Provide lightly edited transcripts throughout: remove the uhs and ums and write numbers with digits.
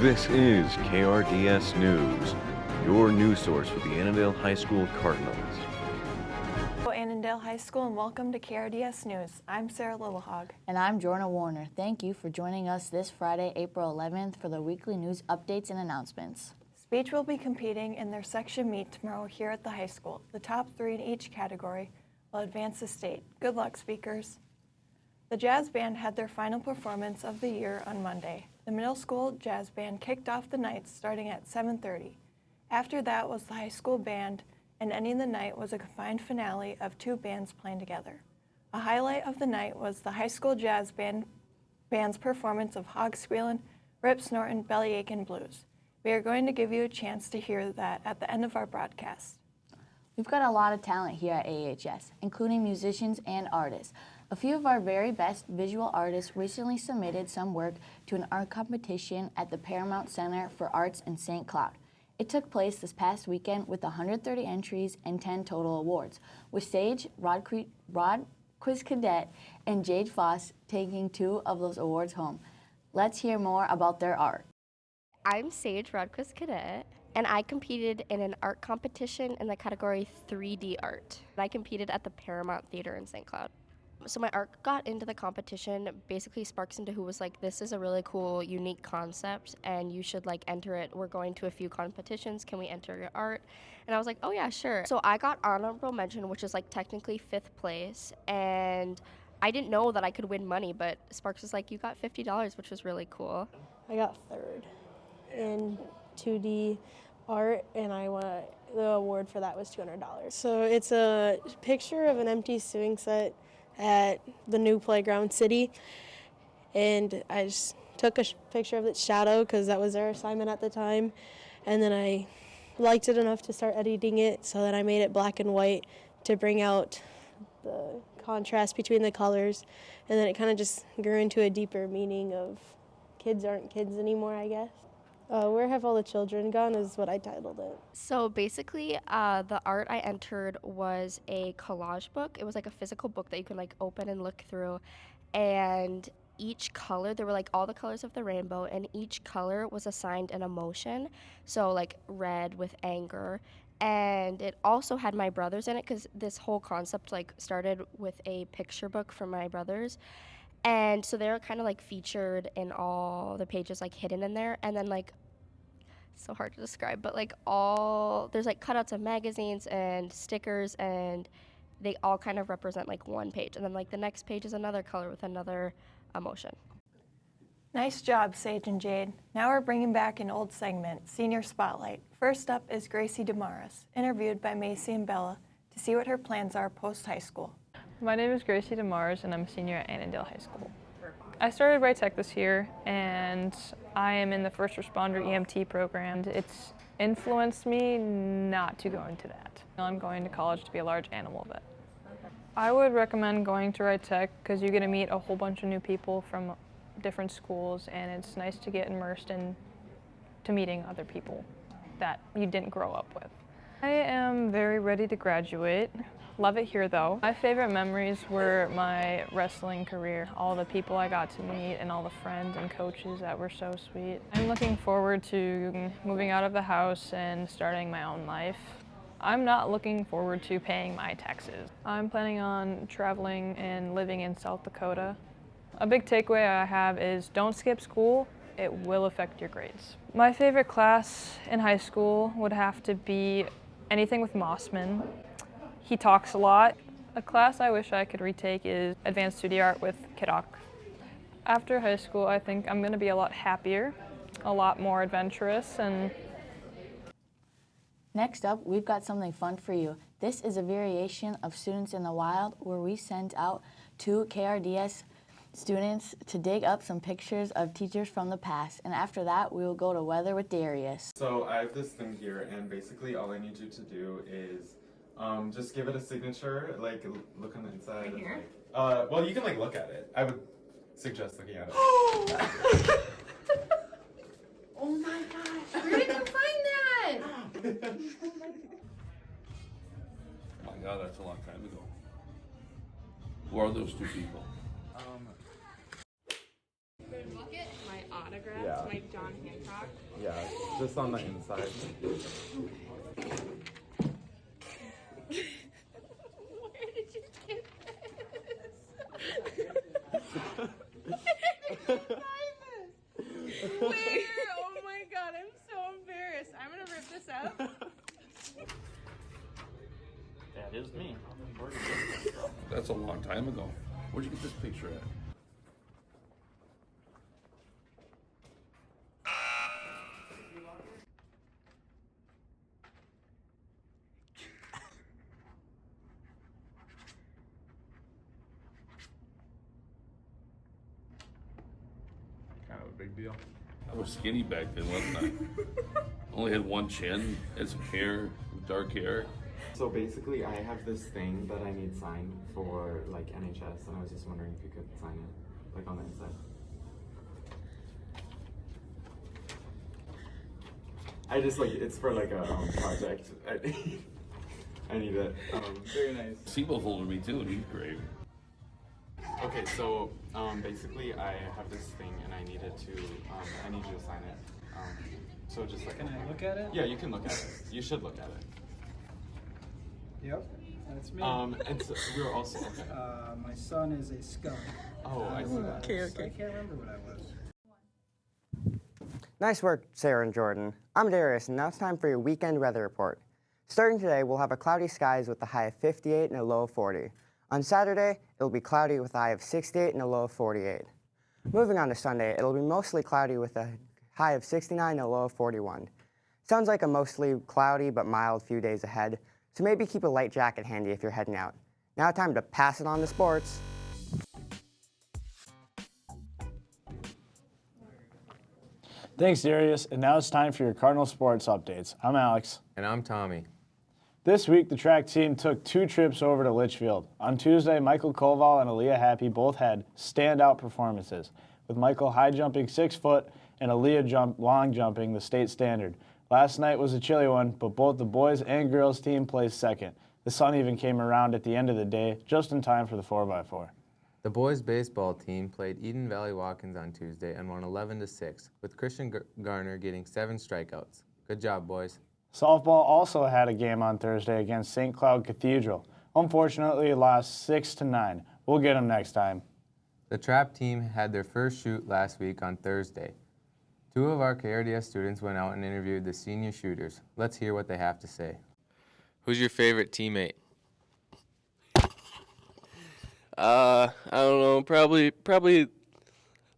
This is KRDS News, your news source for the Annandale High School Cardinals. Hello, Annandale High School, and welcome to KRDS News. I'm Sarah Littlehog. And I'm Jorna Warner. Thank you for joining us this Friday, April 11th for the weekly news updates and announcements. Speech will be competing in their section meet tomorrow here at the high school. The top three in each category will advance the state. Good luck, speakers. The jazz band had their final performance of the year on Monday. The middle school jazz band kicked off the night starting at 7:30. After that was the high school band, and ending the night was a combined finale of two bands playing together. A highlight of the night was the high school jazz band's performance of Hog Squealin', Rip Snortin', Belly Achin' Blues. We are going to give you a chance to hear that at the end of our broadcast. We've got a lot of talent here at AHS, including musicians and artists. A few of our very best visual artists recently submitted some work to an art competition at the Paramount Center for Arts in St. Cloud. It took place this past weekend with 130 entries and 10 total awards, with Sage, Rod Quiz Cadet, and Jade Foss taking 2 of those awards home. Let's hear more about their art. I'm Sage, Rodquist Cadet, and I competed in an art competition in the category 3D art. I competed at the Paramount Theater in St. Cloud. So my art got into the competition, basically Sparks into who was like, this is a really cool, unique concept, and you should like enter it. We're going to a few competitions, can we enter your art? And I was like, oh yeah, sure. So I got honorable mention, which is like technically 5th place, and I didn't know that I could win money, but Sparks was like, you got $50, which was really cool. I got 3rd in 2D art, and the award for that was $200. So it's a picture of an empty swing set at the new playground city, and I just took a picture of its shadow because that was their assignment at the time, and then I liked it enough to start editing it so that I made it black and white to bring out the contrast between the colors, and then it kind of just grew into a deeper meaning of kids aren't kids anymore, I guess. Where Have All the Children Gone is what I titled it. So basically, the art I entered was a collage book. It was like a physical book that you can like open and look through. And each color, there were like all the colors of the rainbow, and each color was assigned an emotion. So like red with anger. And it also had my brothers in it because this whole concept like started with a picture book from my brothers. And so they were kind of like featured in all the pages, like hidden in there. And then like, so hard to describe, but like there's like cutouts of magazines and stickers, and they all kind of represent like one page. And then like the next page is another color with another emotion. Nice job, Sage and Jade. Now we're bringing back an old segment, Senior Spotlight. First up is Gracie Damaris, interviewed by Macy and Bella to see what her plans are post-high school. My name is Gracie Demars, and I'm a senior at Annandale High School. I started Right Tech this year, and I am in the first responder EMT program. It's influenced me not to go into that. I'm going to college to be a large animal vet. I would recommend going to Right Tech because you get to meet a whole bunch of new people from different schools, and it's nice to get immersed into meeting other people that you didn't grow up with. I am very ready to graduate. Love it here though. My favorite memories were my wrestling career, all the people I got to meet and all the friends and coaches that were so sweet. I'm looking forward to moving out of the house and starting my own life. I'm not looking forward to paying my taxes. I'm planning on traveling and living in South Dakota. A big takeaway I have is don't skip school. It will affect your grades. My favorite class in high school would have to be anything with Mossman. He talks a lot. A class I wish I could retake is Advanced 2D Art with Kidok. After high school, I think I'm going to be a lot happier, a lot more adventurous, and Next up, we've got something fun for you. This is a variation of Students in the Wild, where we sent out 2 KRDS students to dig up some pictures of teachers from the past, and after that we will go to Weather with Darius. So I have this thing here, and basically all I need you to do is just give it a signature, like look on the inside. Right here? Like, well, you can like look at it. I would suggest looking at it. Oh my gosh, where did you find that? Oh my God, that's a long time ago. Who are those 2 people? Bucket? My autograph, Yeah. my John Hancock. Yeah, just on the inside. Where did you get this? Where? Oh my god, I'm so embarrassed. I'm gonna rip this up. That is me. That's a long time ago. Where'd you get this picture at? Kind of a big deal. I was skinny back then, wasn't I? Only had one chin, had some hair, dark hair. So basically, I have this thing that I need signed for like NHS, and I was just wondering if you could sign it, like on the inside. I just like it's for like a project. I need it. Very nice. Sibo folded me too, and he's great. Okay, so basically, I have this thing, and I needed to. I need you to sign it. So just like. Can I look at it? Yeah, you can look at it. You should look at it. Yep, that's me. And so we're also okay. My son is a skunk. Oh, I see that. I can't remember what I was. Nice work, Sarah and Jordan. I'm Darius, and now it's time for your weekend weather report. Starting today, we'll have a cloudy skies with a high of 58 and a low of 40. On Saturday, it'll be cloudy with a high of 68 and a low of 48. Moving on to Sunday, it'll be mostly cloudy with a high of 69 and a low of 41. Sounds like a mostly cloudy but mild few days ahead, so maybe keep a light jacket handy if you're heading out. Now time to pass it on to sports. Thanks, Darius. And now it's time for your Cardinal sports updates. I'm Alex. And I'm Tommy. This week, the track team took 2 trips over to Litchfield. On Tuesday, Michael Koval and Aaliyah Happy both had standout performances, with Michael high jumping 6 foot and Aaliyah long jumping the state standard. Last night was a chilly one, but both the boys and girls team placed second. The sun even came around at the end of the day, just in time for the 4x4. The boys' baseball team played Eden Valley Watkins on Tuesday and won 11-6, with Christian Garner getting 7 strikeouts. Good job, boys. Softball also had a game on Thursday against St. Cloud Cathedral. Unfortunately, it lost 6-9. We'll get them next time. The trap team had their first shoot last week on Thursday. 2 of our KRDS students went out and interviewed the senior shooters. Let's hear what they have to say. Who's your favorite teammate? I don't know, probably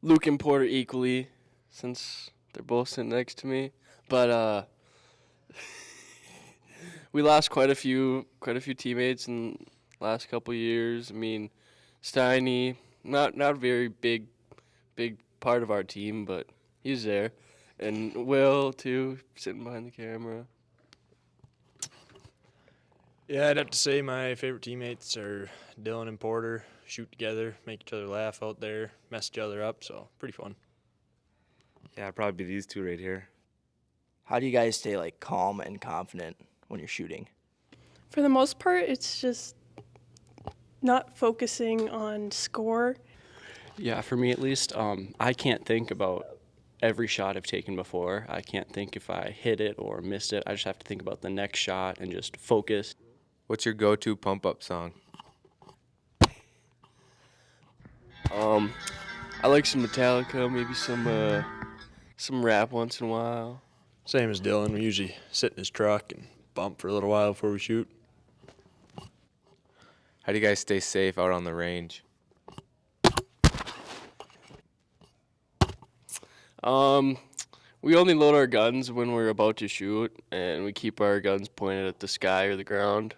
Luke and Porter equally, since they're both sitting next to me. But we lost quite a few teammates in the last couple years. I mean, Steiny, not a very big part of our team, but he's there. And Will too, sitting behind the camera. Yeah, I'd have to say my favorite teammates are Dylan and Porter. Shoot together, make each other laugh out there, mess each other up, so pretty fun. Yeah, it'd probably be these 2 right here. How do you guys stay like calm and confident when you're shooting? For the most part, it's just not focusing on score. Yeah, for me at least, I can't think about every shot I've taken before. I can't think if I hit it or missed it. I just have to think about the next shot and just focus. What's your go-to pump-up song? I like some Metallica, maybe some rap once in a while. Same as Dylan. We usually sit in his truck and bump for a little while before we shoot. How do you guys stay safe out on the range? We only load our guns when we're about to shoot, and we keep our guns pointed at the sky or the ground.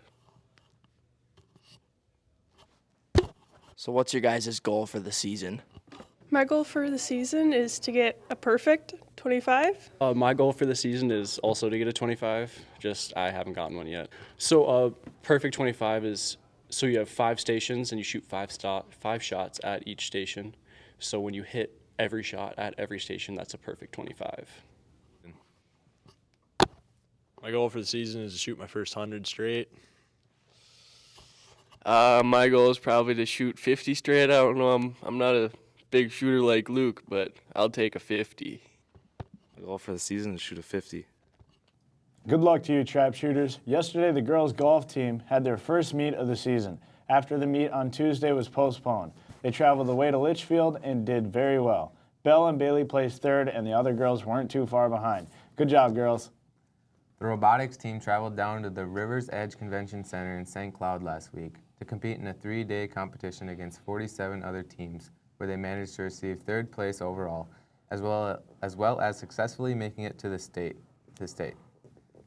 So what's your guys' goal for the season? My goal for the season is to get a perfect 25. My goal for the season is also to get a 25, just I haven't gotten one yet. So perfect 25 is, so you have 5 stations and you shoot 5 shots at each station. So when you hit every shot at every station, that's a perfect 25. My goal for the season is to shoot my first 100 straight. My goal is probably to shoot 50 straight. I don't know, I'm not a big shooter like Luke, but I'll take a 50. My goal for the season is to shoot a 50. Good luck to you, trap shooters. Yesterday, the girls' golf team had their first meet of the season. After the meet on Tuesday was postponed, they traveled away to Litchfield and did very well. Belle and Bailey placed third, and the other girls weren't too far behind. Good job, girls. The robotics team traveled down to the River's Edge Convention Center in St. Cloud last week to compete in a 3-day competition against 47 other teams, where they managed to receive third place overall, as well as successfully making it to the state.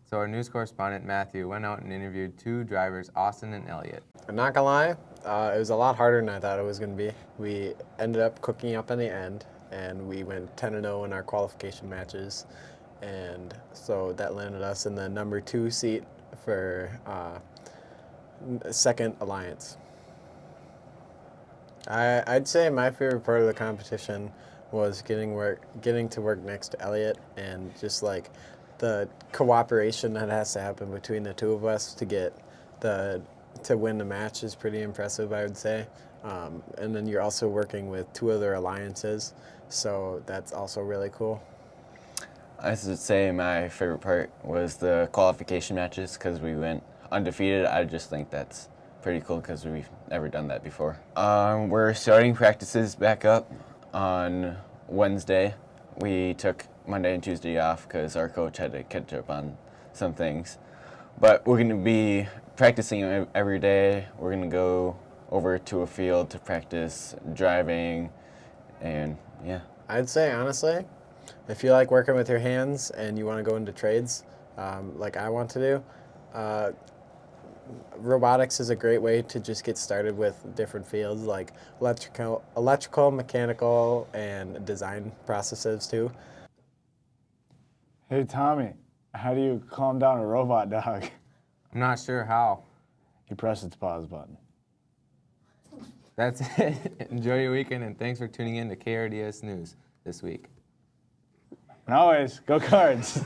So our news correspondent, Matthew, went out and interviewed 2 drivers, Austin and Elliot. I'm not gonna lie, it was a lot harder than I thought it was gonna be. We ended up cooking up in the end, and we went 10-0 in our qualification matches, and so that landed us in the number 2 seat for second alliance. I'd say my favorite part of the competition was getting to work next to Elliot, and just like the cooperation that has to happen between the 2 of us to win the match is pretty impressive, I would say. And then you're also working with 2 other alliances, so that's also really cool. I would say my favorite part was the qualification matches because we went undefeated. I just think that's pretty cool because we've never done that before. We're starting practices back up on Wednesday. We took Monday and Tuesday off because our coach had to catch up on some things. But we're going to be practicing every day. We're going to go over to a field to practice driving, and yeah. I'd say, honestly, if you like working with your hands and you want to go into trades, like I want to do, robotics is a great way to just get started with different fields like electrical, mechanical, and design processes too. Hey, Tommy, how do you calm down a robot dog? I'm not sure how. You press its pause button. That's it. Enjoy your weekend, and thanks for tuning in to KRDS News this week. And always, go Cards!